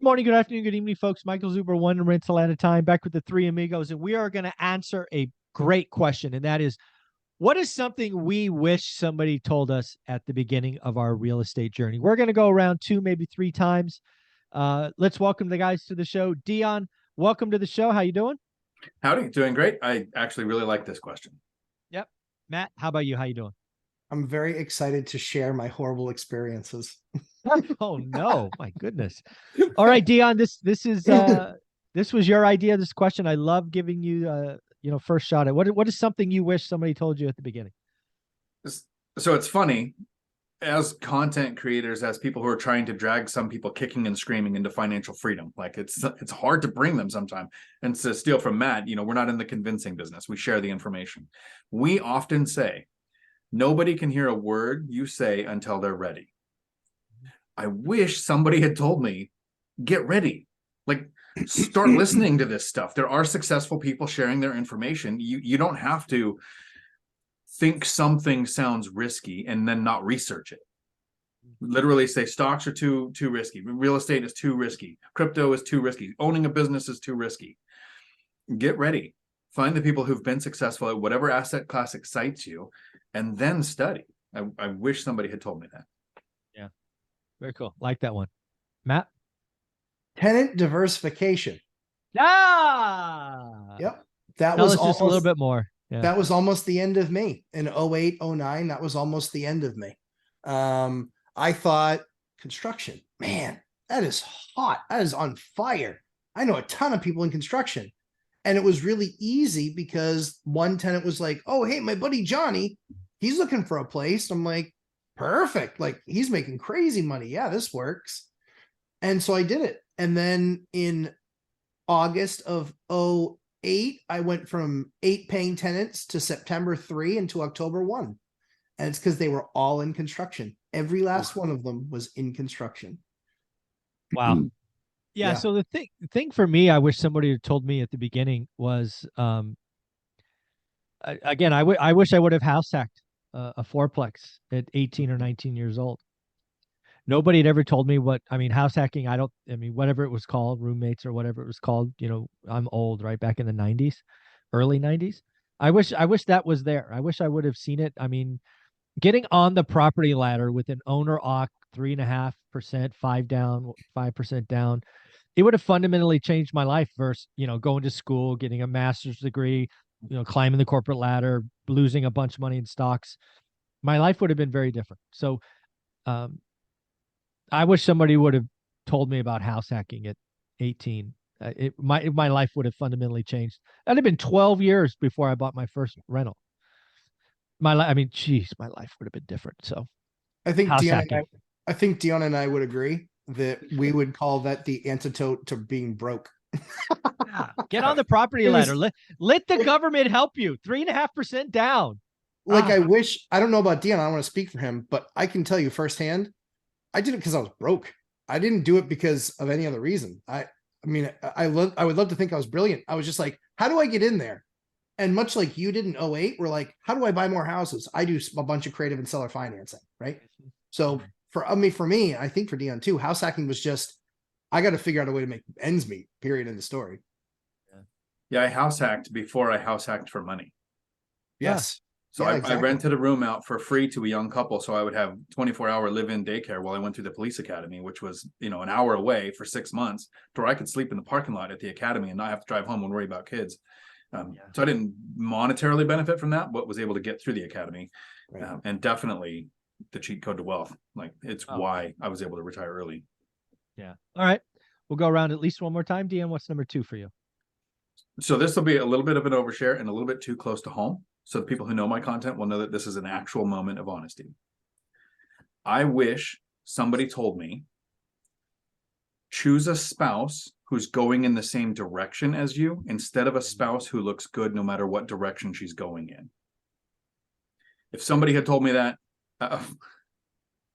Good morning, good afternoon, good evening, folks. Michael Zuber, one rental at a time, back with the three amigos, and we are going to answer a great question, and that is, what is something we wish somebody told us at the beginning of our real estate journey? We're going to go around two, maybe three times. Let's welcome the guys to the show. Dion, welcome to the show. How you doing? Howdy, doing great. I actually really like this question. Yep. Matt, how about you? How you doing? I'm very excited to share my horrible experiences. Oh no, my goodness. All right, Dion, this is this was your idea, this question. I love giving you first shot at what is something you wish somebody told you at the beginning? So it's funny, as content creators, as people who are trying to drag some people kicking and screaming into financial freedom, like it's hard to bring them sometimes. And to steal from Matt, we're not in the convincing business. We share the information. We often say, nobody can hear a word you say until they're ready. I wish somebody had told me, get ready. Like, start listening to this stuff. There are successful people sharing their information. You don't have to think something sounds risky and then not research it. Literally say stocks are too risky. Real estate is too risky. Crypto is too risky. Owning a business is too risky. Get ready. Find the people who've been successful at whatever asset class excites you, and then study. I wish somebody had told me that. Yeah. Very cool. Like that one. Matt? Tenant diversification. Ah. Yep. That Tell was us just a little bit more. Yeah. That was almost the end of me in 08, 09. That was almost the end of me. I thought construction, man, that is hot. That is on fire. I know a ton of people in construction. And it was really easy because one tenant was like, oh, hey, my buddy Johnny, he's looking for a place. I'm like, perfect. Like, he's making crazy money. Yeah, this works. And so I did it. And then in August of 08, I went from 8 paying tenants to September 3 and to October 1. And it's because they were all in construction. Every last one of them was in construction. Wow. Yeah. So the thing for me, I wish somebody had told me at the beginning was, again, I wish I would have house hacked a fourplex at 18 or 19 years old. Nobody had ever told me house hacking. Whatever it was called, roommates or whatever it was called, I'm old, right? Back in the 90s, early 90s. I wish that was there. I wish I would have seen it. I mean, getting on the property ladder with an owner OC 3.5%, 5% down, it would have fundamentally changed my life versus, going to school, getting a master's degree, climbing the corporate ladder, losing a bunch of money in stocks. My life would have been very different. So, I wish somebody would have told me about house hacking at 18. My life would have fundamentally changed. That'd have been 12 years before I bought my first rental. My life would have been different. So I think Dion and I would agree that we would call that the antidote to being broke. Get on the property ladder. Let the government help you. 3.5% down. Like, I don't know about Dion, I don't want to speak for him, but I can tell you firsthand, I did it because I was broke. I didn't do it because of any other reason. I would love to think I was brilliant. I was just like, how do I get in there? And much like you did in 08, we're like, how do I buy more houses? I do a bunch of creative and seller financing, right? So for me, I think for Dion too, house hacking was just, I got to figure out a way to make ends meet, period, in the story. Yeah, I house hacked before I house hacked for money. Yes. So I rented a room out for free to a young couple, so I would have 24-hour live-in daycare while I went through the police academy, which was, an hour away for 6 months, to where I could sleep in the parking lot at the academy and not have to drive home and worry about kids. So I didn't monetarily benefit from that, but was able to get through the academy. Right. And definitely the cheat code to wealth. Like, it's why I was able to retire early. Yeah. All right. We'll go around at least one more time. Dion, what's number 2 for you? So this will be a little bit of an overshare and a little bit too close to home. So the people who know my content will know that this is an actual moment of honesty. I wish somebody told me, choose a spouse who's going in the same direction as you instead of a spouse who looks good no matter what direction she's going in. If somebody had told me that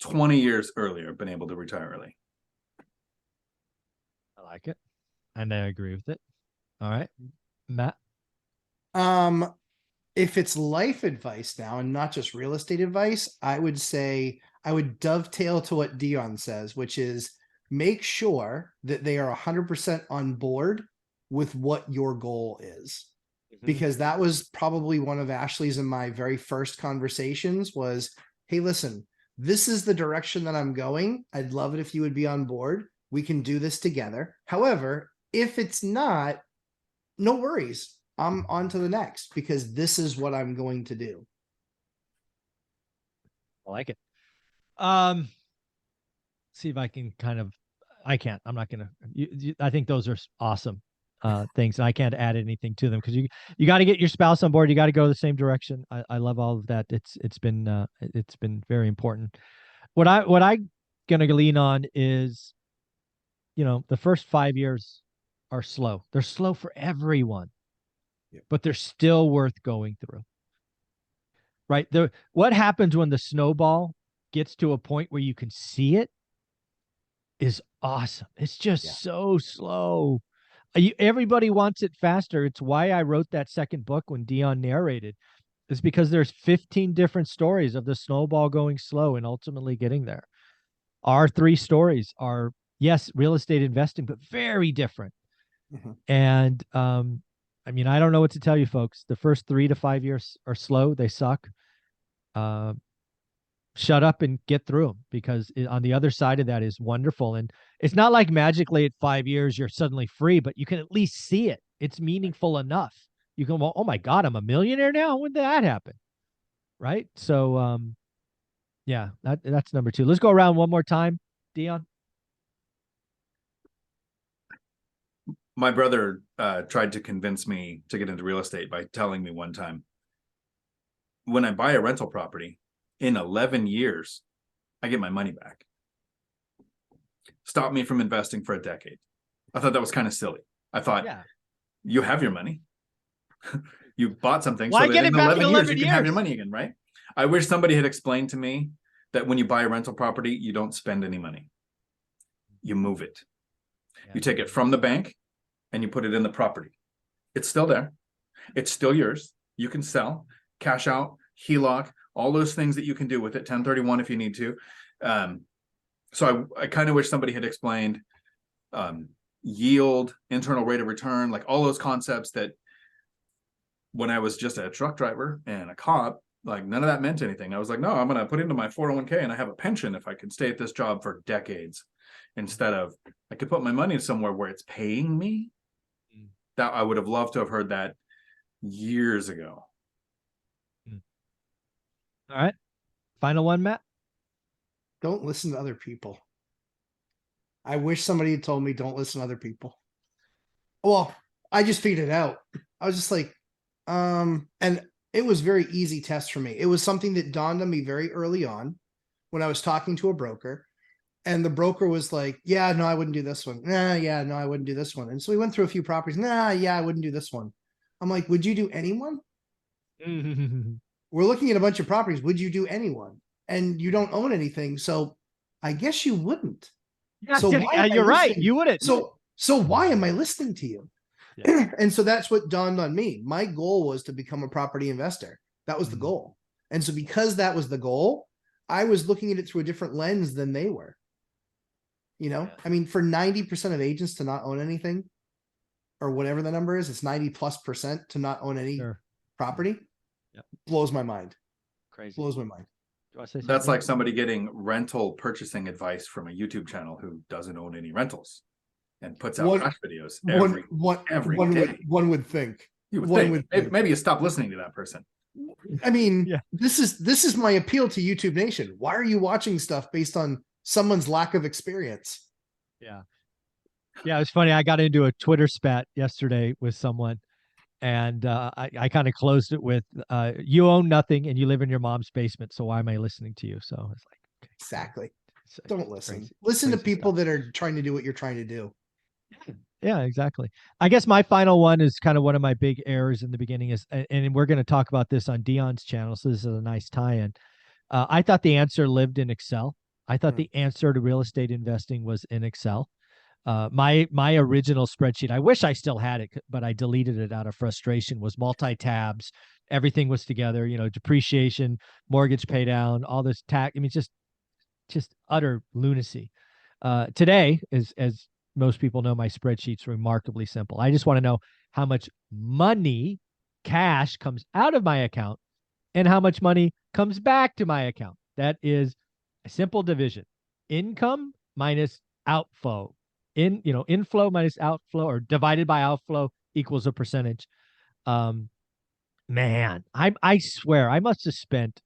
20 years earlier, been able to retire early. I like it. And I agree with it. All right. Matt? If it's life advice now and not just real estate advice, I would say I would dovetail to what Dion says, which is make sure that they are 100% on board with what your goal is. Because that was probably one of Ashley's and my very first conversations was, hey, listen, this is the direction that I'm going. I'd love it if you would be on board. We can do this together. However, if it's not, no worries. I'm on to the next because this is what I'm going to do. I like it. See if I can kind of, I can't, I'm not going to, I think those are awesome things. And I can't add anything to them because you got to get your spouse on board. You got to go the same direction. I love all of that. It's been very important. What I going to lean on is, the first 5 years are slow. They're slow for everyone, but they're still worth going through. Right? What happens when the snowball gets to a point where you can see it is awesome. It's just so slow. Everybody wants it faster. It's why I wrote that second book when Dion narrated. It's because there's 15 different stories of the snowball going slow and ultimately getting there. Our 3 stories are, yes, real estate investing, but very different. And I mean, I don't know what to tell you, folks. The first 3 to 5 years are slow. They suck. Shut up and get through them because on the other side of that is wonderful. And it's not like magically at 5 years you're suddenly free, but you can at least see it. It's meaningful enough. You can go, oh my God, I'm a millionaire now. When did that happen? Right. So yeah, that's number 2. Let's go around one more time. Dion. My brother tried to convince me to get into real estate by telling me one time, when I buy a rental property, in 11 years, I get my money back. Stop me from investing for a decade. I thought that was kind of silly. I thought, you have your money. You bought something. Why so get that it in back 11 in years, 11 you can have your years? money again, right? I wish somebody had explained to me that when you buy a rental property, you don't spend any money. You move it. You take it from the bank and you put it in the property. It's still there. It's still yours. You can sell, cash out, HELOC, all those things that you can do with it, 1031 if you need to. So I kind of wish somebody had explained yield, internal rate of return, like all those concepts that when I was just a truck driver and a cop, like none of that meant anything. I was like, no, I'm going to put into my 401k and I have a pension if I can stay at this job for decades, instead of I could put my money somewhere where it's paying me. That I would have loved to have heard that years ago. All right. Final one, Matt. Don't listen to other people. I wish somebody had told me don't listen to other people. Well, I just figured it out. I was just like, and it was very easy test for me. It was something that dawned on me very early on when I was talking to a broker. And the broker was like, yeah, no, I wouldn't do this one. Nah, yeah, no, I wouldn't do this one. And so we went through a few properties. Nah, yeah, I wouldn't do this one. I'm like, would you do anyone? We're looking at a bunch of properties. Would you do anyone? And you don't own anything. So I guess you wouldn't. Yeah, So you're right. You wouldn't. So why am I listening to you? Yeah. And so that's what dawned on me. My goal was to become a property investor. That was the goal. And so because that was the goal, I was looking at it through a different lens than they were. I mean, for 90% of agents to not own anything or whatever the number is, it's 90+% to not own any property. Blows my mind. Crazy. Blows my mind. Do I say something? That's like somebody getting rental purchasing advice from a YouTube channel who doesn't own any rentals and puts out crash videos every day. One would think. You would think. Maybe you stop listening to that person. I mean, this is my appeal to YouTube Nation. Why are you watching stuff based on someone's lack of experience? Yeah. It's funny. I got into a Twitter spat yesterday with someone, and I kind of closed it with, you own nothing and you live in your mom's basement. So why am I listening to you? So it's like, okay. Exactly. So don't listen. crazy, listen to crazy people stuff. that are trying to do what you're trying to do. Yeah, exactly. I guess my final one is kind of one of my big errors in the beginning is, and we're going to talk about this on Dion's channel. So this is a nice tie-in. I thought the answer lived in Excel. I thought the answer to real estate investing was in Excel. My original spreadsheet, I wish I still had it, but I deleted it out of frustration, was multi-tabs. Everything was together, depreciation, mortgage pay down, all this tax. I mean, just utter lunacy. Today, as most people know, my spreadsheet's remarkably simple. I just want to know how much money, cash, comes out of my account and how much money comes back to my account. That is a simple division. Income minus outflow. Inflow minus outflow, or divided by outflow, equals a percentage. Man, I swear I must have spent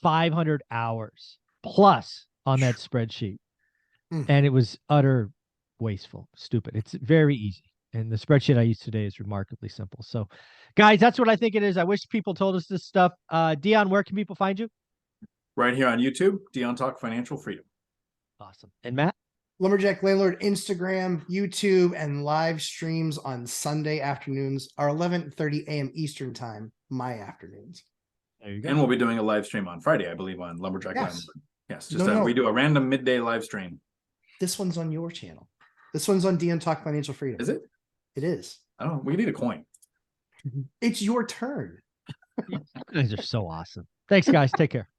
500 hours plus on that spreadsheet. And it was utter wasteful, stupid. It's very easy. And the spreadsheet I use today is remarkably simple. So, guys, that's what I think it is. I wish people told us this stuff. Dion, where can people find you? Right here on YouTube, Dion Talk Financial Freedom. Awesome. And Matt? Lumberjack Landlord, Instagram, YouTube, and live streams on Sunday afternoons are 11:30 a.m. Eastern time, my afternoons. There you go. And we'll be doing a live stream on Friday, I believe, on Lumberjack Yes. Landlord. Yes, just we do a random midday live stream. This one's on your channel. This one's on Dion Talk Financial Freedom. Is it? It is. I don't know. We need a coin. It's your turn. You guys are so awesome. Thanks, guys. Take care.